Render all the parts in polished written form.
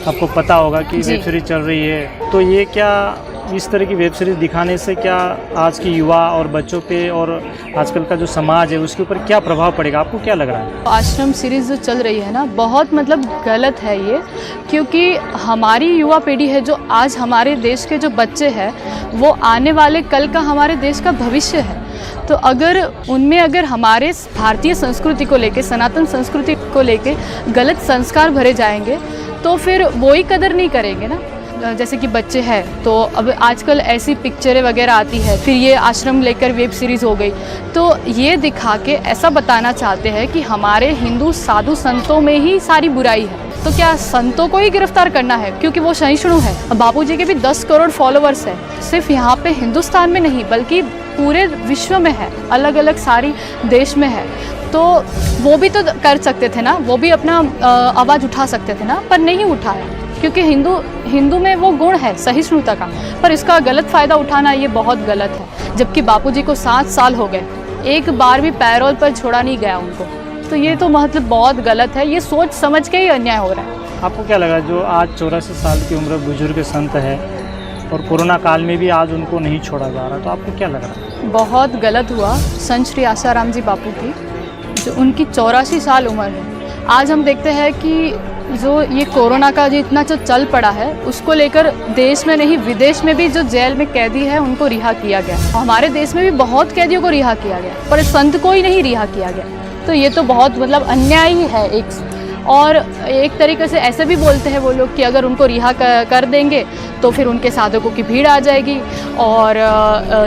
आपको पता होगा कि वेब सीरीज़ चल रही है, तो ये क्या इस तरह की वेब सीरीज़ दिखाने से क्या आज की युवा और बच्चों पे और आजकल का जो समाज है उसके ऊपर क्या प्रभाव पड़ेगा, आपको क्या लग रहा है? आश्रम सीरीज़ जो चल रही है ना, बहुत मतलब गलत है ये, क्योंकि हमारी युवा पीढ़ी है जो आज हमारे देश के जो बच्चे हैं वो आने वाले कल का हमारे देश का भविष्य है। तो अगर उनमें अगर हमारे भारतीय संस्कृति को लेके, सनातन संस्कृति को लेके गलत संस्कार भरे जाएंगे तो फिर वो ही कदर नहीं करेंगे ना। जैसे कि बच्चे हैं तो अब आजकल ऐसी पिक्चरें वगैरह आती है, फिर ये आश्रम लेकर वेब सीरीज़ हो गई, तो ये दिखा के ऐसा बताना चाहते हैं कि हमारे हिंदू साधु संतों में ही सारी बुराई है। तो क्या संतों को ही गिरफ्तार करना है क्योंकि वो सहिष्णु है? बापूजी के भी 10 करोड़ फॉलोअर्स हैं, सिर्फ यहाँ पे हिंदुस्तान में नहीं बल्कि पूरे विश्व में है, अलग अलग सारी देश में है। तो वो भी तो कर सकते थे ना, वो भी अपना आवाज़ उठा सकते थे ना, पर नहीं उठाया क्योंकि हिंदू में वो गुण है सहिष्णुता का, पर इसका गलत फ़ायदा उठाना ये बहुत गलत है। जबकि बापूजी को 7 साल हो गए, एक बार भी पैरोल पर छोड़ा नहीं गया उनको, तो ये तो मतलब बहुत गलत है, ये सोच समझ के ही अन्याय हो रहा है। आपको क्या लगा जो आज 84 साल की उम्र बुजुर्ग संत है और कोरोना काल में भी आज उनको नहीं छोड़ा जा रहा, तो आपको क्या लग रहा है? बहुत गलत हुआ संत श्री आसाराम जी बापू की, जो उनकी 84 साल उम्र है। आज हम देखते हैं कि जो ये कोरोना का जो इतना जो चल पड़ा है उसको लेकर देश में नहीं विदेश में भी जो जेल में कैदी है उनको रिहा किया गया। हमारे देश में भी बहुत कैदियों को रिहा किया गया पर संत को ही नहीं रिहा किया गया, तो ये तो बहुत मतलब अन्याय ही है एक। और एक तरीके से ऐसे भी बोलते हैं वो लोग कि अगर उनको रिहा कर देंगे तो फिर उनके साधकों की भीड़ आ जाएगी और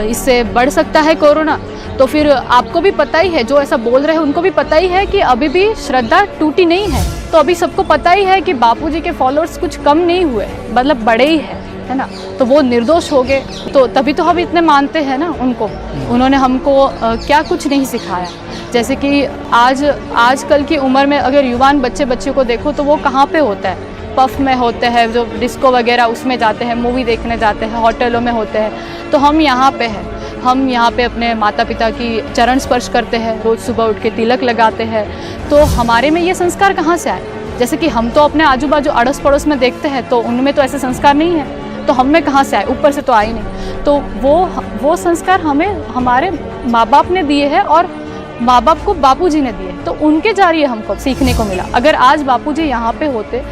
इससे बढ़ सकता है कोरोना। तो फिर आपको भी पता ही है, जो ऐसा बोल रहे हैं उनको भी पता ही है कि अभी भी श्रद्धा टूटी नहीं है। तो अभी सबको पता ही है कि बापूजी के फॉलोअर्स कुछ कम नहीं हुए, मतलब बड़े ही है ना, तो वो निर्दोष हो गए, तो तभी तो हम इतने मानते हैं ना उनको। उन्होंने हमको क्या कुछ नहीं सिखाया। जैसे कि आजकल की उम्र में अगर युवान बच्चे को देखो तो वो कहाँ पे होता है, पफ में होते हैं, जो डिस्को वगैरह उसमें जाते हैं, मूवी देखने जाते हैं, होटलों में होते हैं। तो हम यहाँ पे हैं, हम यहाँ पे अपने माता पिता की चरण स्पर्श करते हैं, रोज़ सुबह उठ के तिलक लगाते हैं, तो हमारे में ये संस्कार कहाँ से आए? जैसे कि हम तो अपने आजू बाजू अड़ोस पड़ोस में देखते हैं तो उनमें तो ऐसे संस्कार नहीं है, तो हम में कहाँ से आए? ऊपर से तो आए नहीं। तो वो संस्कार हमें हमारे माँ बाप ने दिए हैं और माँ बाप को बापूजी ने दिए, तो उनके जरिए हमको सीखने को मिला। अगर आज बापूजी यहाँ पे होते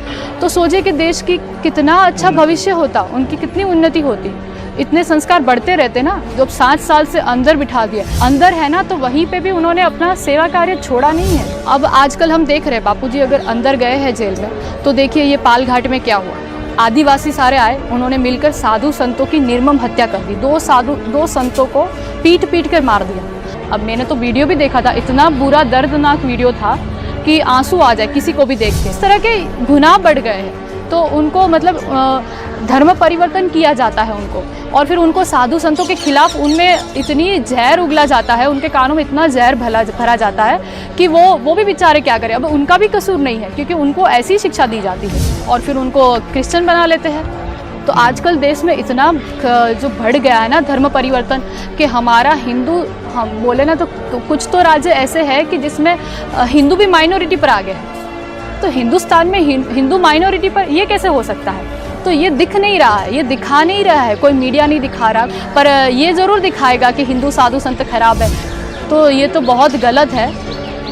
तो सोचे कि देश की कितना अच्छा भविष्य होता, उनकी कितनी उन्नति होती। इतने संस्कार बढ़ते रहते ना। जब 7 साल से अंदर बिठा दिया, अंदर है ना, तो वहीं पे भी उन्होंने अपना सेवा कार्य छोड़ा नहीं है। अब आजकल हम देख रहे हैं बापूजी अगर अंदर गए हैं जेल में, तो देखिए ये पालघाट में क्या हुआ। आदिवासी सारे आए, उन्होंने मिलकर साधु संतों की निर्मम हत्या कर दी। 2 संतों को पीट कर मार दिया। अब मैंने तो वीडियो भी देखा था, इतना बुरा दर्दनाक वीडियो था कि आंसू आ जाए किसी को भी देख के। इस तरह के गुनाह बढ़ गए हैं, तो उनको मतलब धर्म परिवर्तन किया जाता है उनको, और फिर उनको साधु संतों के खिलाफ उनमें इतनी जहर उगला जाता है, उनके कानों में इतना जहर भरा जाता है कि वो भी बेचारे क्या करें। अब उनका भी कसूर नहीं है क्योंकि उनको ऐसी शिक्षा दी जाती है, और फिर उनको क्रिश्चियन बना लेते हैं। तो आजकल देश में इतना जो बढ़ गया है ना धर्म परिवर्तन, कि हमारा हिंदू, हम बोले ना तो कुछ तो राज्य ऐसे हैं कि जिसमें हिंदू भी माइनॉरिटी पर आ गए हैं। तो हिंदुस्तान में हिंदू माइनॉरिटी पर ये कैसे हो सकता है? तो ये दिख नहीं रहा है, ये दिखा नहीं रहा है, कोई मीडिया नहीं दिखा रहा, पर ये ज़रूर दिखाएगा कि हिंदू साधु संत खराब है। तो ये तो बहुत गलत है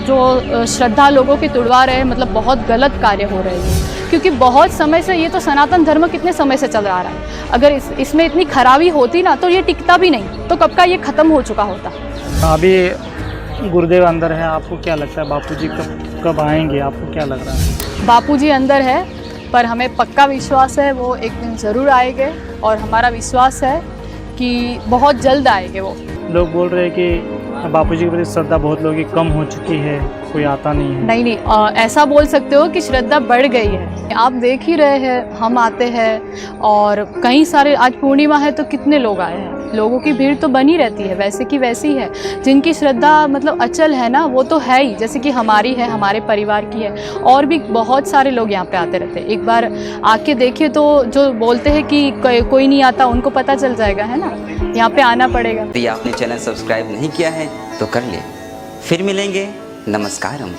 जो श्रद्धा लोगों की तुड़वा रहे हैं, मतलब बहुत गलत कार्य हो रहे हैं। क्योंकि बहुत समय से ये तो सनातन धर्म कितने समय से चल रहा है। अगर इसमें इतनी खराबी होती ना तो ये टिकता भी नहीं, तो कब का ये ख़त्म हो चुका होता। अभी गुरुदेव अंदर है, आपको क्या लगता है बापूजी कब आएंगे, आपको क्या लग रहा है? बापूजी अंदर है, पर हमें पक्का विश्वास है वो एक दिन ज़रूर आएंगे, और हमारा विश्वास है कि बहुत जल्द आएंगे वो। लोग बोल रहे हैं कि बापूजी के प्रति श्रद्धा बहुत लोगों की कम हो चुकी है, कोई आता नहीं है। नहीं, ऐसा बोल सकते हो कि श्रद्धा बढ़ गई है। आप देख ही रहे हैं, हम आते हैं और कई सारे, आज पूर्णिमा है तो कितने लोग आए हैं, लोगों की भीड़ तो बनी रहती है, वैसे की वैसी है। जिनकी श्रद्धा मतलब अचल है ना, वो तो है ही, जैसे कि हमारी है, हमारे परिवार की है, और भी बहुत सारे लोग यहाँ पे आते रहते हैं। एक बार आके देखिए तो जो बोलते हैं कि कोई नहीं आता, उनको पता चल जाएगा, है ना, यहाँ पे आना पड़ेगा। यदि आपने चैनल सब्सक्राइब नहीं किया है तो कर ले। फिर मिलेंगे, नमस्कारम।